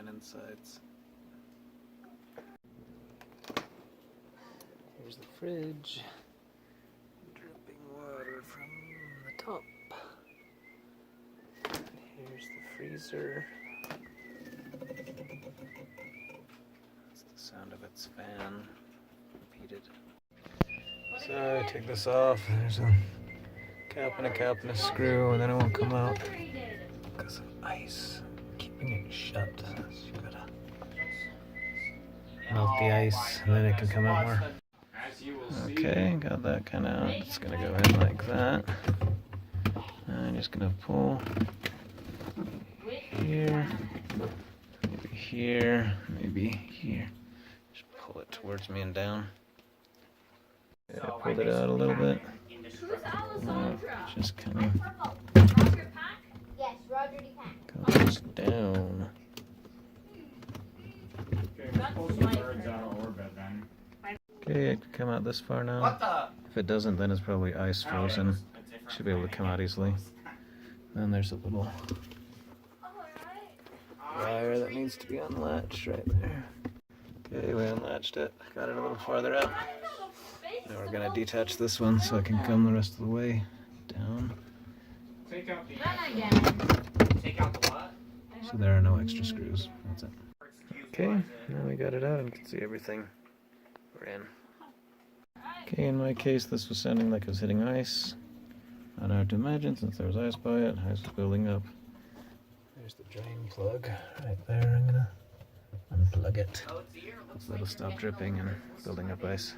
fan insides. Here's the fridge. Dripping water from the top. And here's the freezer. That's the sound of its fan. Repeated. So I take this off. There's a cap and a screw, and then it won't come out because of ice keeping it shut. So you gotta melt the ice, and then it can come out more. Okay, got that kind of out. It's gonna go in like that. And I'm just gonna pull here, maybe here, maybe here. Just pull it towards me and down. Okay, I pulled it out a little bit. Just kind of goes down. Okay, it can come out this far now. If it doesn't, then it's probably ice frozen. Should be able to come out easily. Then there's a little wire that needs to be unlatched right there. Okay, we unlatched it. Got it a little farther out. Now we're going to detach this one so it can come the rest of the way down. Take out the what? So there are no extra screws. That's it. Okay, now we got it out and you can see everything we're in. Okay, in my case this was sounding like it was hitting ice. Not hard to imagine since there was ice by it. Ice was building up. There's the drain plug right there. I'm going to unplug it. Hopefully it'll stop dripping and building up ice.